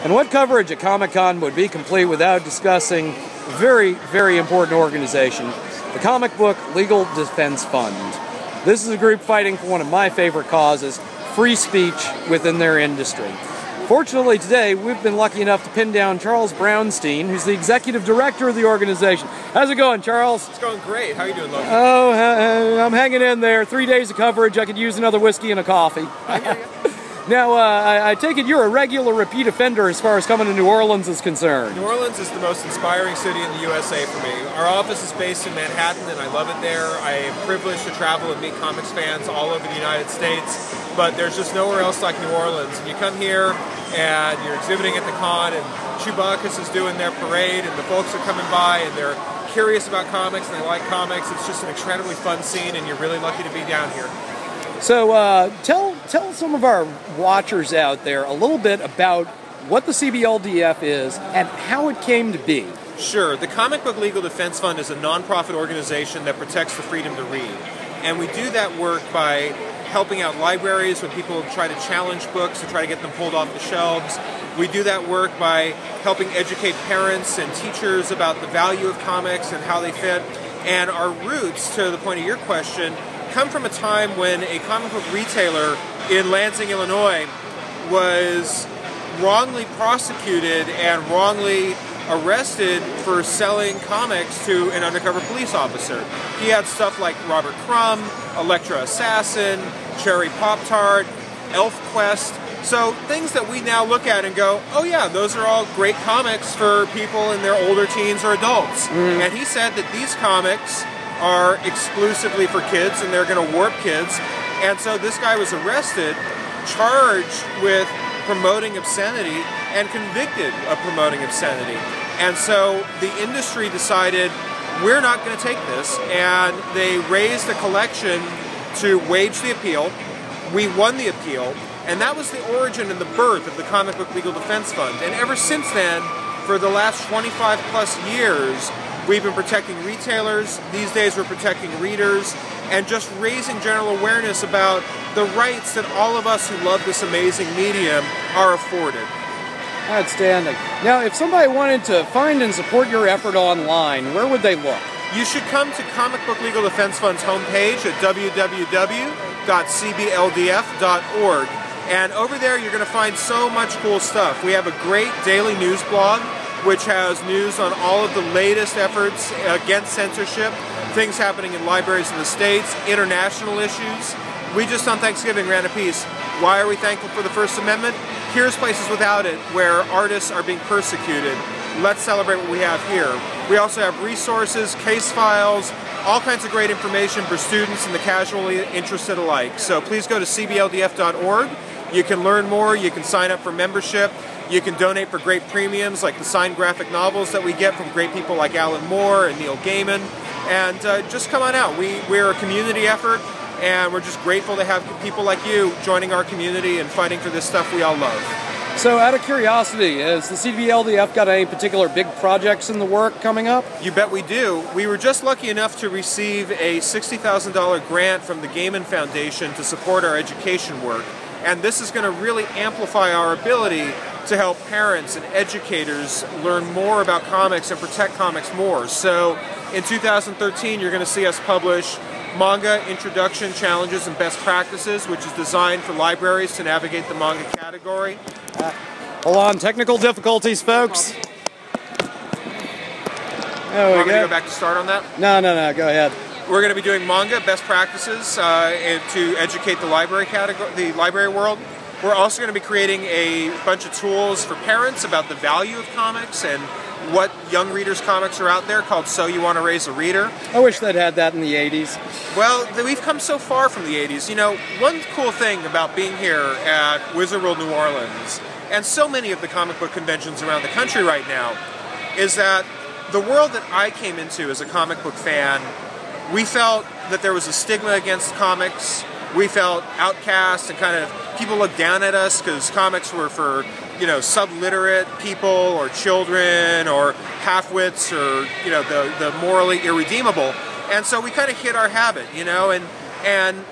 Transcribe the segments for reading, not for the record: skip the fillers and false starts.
And what coverage at Comic-Con would be complete without discussing a very, very important organization, the Comic Book Legal Defense Fund. This is a group fighting for one of my favorite causes, free speech within their industry. Fortunately today, we've been lucky enough to pin down Charles Brownstein, who's the executive director of the organization. How's it going, Charles? It's going great. How are you doing, Loki? Oh, I'm hanging in there. 3 days of coverage. I could use another whiskey and a coffee. Now, I take it you're a regular repeat offender as far as coming to New Orleans is concerned. New Orleans is the most inspiring city in the USA for me. Our office is based in Manhattan, and I love it there. I am privileged to travel and meet comics fans all over the United States, but there's just nowhere else like New Orleans. And you come here, and you're exhibiting at the con, and Chewbacca's is doing their parade, and the folks are coming by, and they're curious about comics, and they like comics. It's just an incredibly fun scene, and you're really lucky to be down here. So tell some of our watchers out there a little bit about what the CBLDF is and how it came to be. Sure. The Comic Book Legal Defense Fund is a nonprofit organization that protects the freedom to read. And we do that work by helping out libraries when people try to challenge books and try to get them pulled off the shelves. We do that work by helping educate parents and teachers about the value of comics and how they fit. And our roots, to the point of your question, come from a time when a comic book retailer in Lansing, Illinois was wrongly prosecuted and wrongly arrested for selling comics to an undercover police officer. He had stuff like Robert Crumb, Electra Assassin, Cherry Pop-Tart, Elf Quest, so things that we now look at and go, oh yeah, those are all great comics for people in their older teens or adults. And he said that these comics are exclusively for kids and they're going to warp kids. And so this guy was arrested, charged with promoting obscenity, and convicted of promoting obscenity. And so the industry decided, we're not going to take this, and they raised a collection to wage the appeal. We won the appeal, and that was the origin and the birth of the Comic Book Legal Defense Fund. And ever since then, for the last 25 plus years, we've been protecting retailers. These days we're protecting readers and just raising general awareness about the rights that all of us who love this amazing medium are afforded. Outstanding. Now, if somebody wanted to find and support your effort online, where would they look? You should come to Comic Book Legal Defense Fund's homepage at www.cbldf.org. And over there you're going to find so much cool stuff. We have a great daily news blog which has news on all of the latest efforts against censorship, things happening in libraries in the States, international issues. We just on Thanksgiving ran a piece, why are we thankful for the First Amendment? Here's places without it where artists are being persecuted. Let's celebrate what we have here. We also have resources, case files, all kinds of great information for students and the casually interested alike. So please go to cbldf.org. You can learn more, you can sign up for membership, you can donate for great premiums like the signed graphic novels that we get from great people like Alan Moore and Neil Gaiman. And just come on out. We're a community effort, and we're just grateful to have people like you joining our community and fighting for this stuff we all love. So out of curiosity, has the CBLDF got any particular big projects in the work coming up? You bet we do. We were just lucky enough to receive a $60,000 grant from the Gaiman Foundation to support our education work. And this is going to really amplify our ability to help parents and educators learn more about comics and protect comics more. So in 2013, you're going to see us publish Manga Introduction Challenges and Best Practices, which is designed for libraries to navigate the manga category. Hold on, technical difficulties, folks. There we Want me to go. go back to start on that? No, go ahead. We're going to be doing manga best practices to educate the library category, the library world. We're also going to be creating a bunch of tools for parents about the value of comics and what young readers' comics are out there called So You Want to Raise a Reader. I wish they'd had that in the 80s. Well, we've come so far from the 80s. You know, one cool thing about being here at Wizard World New Orleans, and so many of the comic book conventions around the country right now, is that the world that I came into as a comic book fan, we felt that there was a stigma against comics. We felt outcast and kind of people looked down at us because comics were for, you know, subliterate people or children or half-wits or, you know, the morally irredeemable. And so we kind of hid our habit, you know, and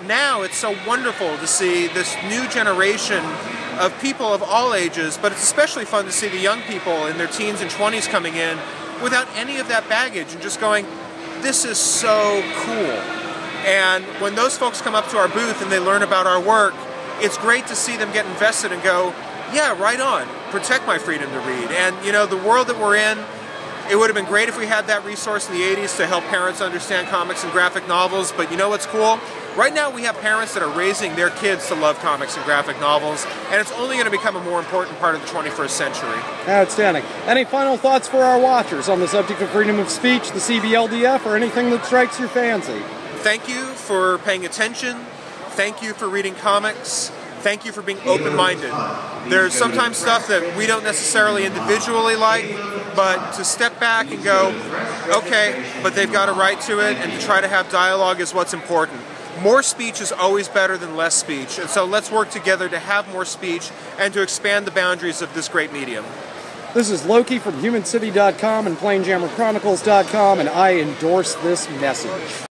now it's so wonderful to see this new generation of people of all ages, but it's especially fun to see the young people in their teens and 20s coming in without any of that baggage and just going, this is so cool. And when those folks come up to our booth and they learn about our work, it's great to see them get invested and go, yeah, right on, protect my freedom to read. And you know, the world that we're in, it would have been great if we had that resource in the 80s to help parents understand comics and graphic novels, but you know what's cool? Right now we have parents that are raising their kids to love comics and graphic novels, and it's only going to become a more important part of the 21st century. Outstanding. Any final thoughts for our watchers on the subject of freedom of speech, the CBLDF, or anything that strikes your fancy? Thank you for paying attention. Thank you for reading comics. Thank you for being open-minded. There's sometimes stuff that we don't necessarily individually like, but to step back and go, okay, but they've got a right to it, and to try to have dialogue is what's important. More speech is always better than less speech, and so let's work together to have more speech and to expand the boundaries of this great medium. This is Loki from HumanCity.com and PlaneJammerChronicles.com, and I endorse this message.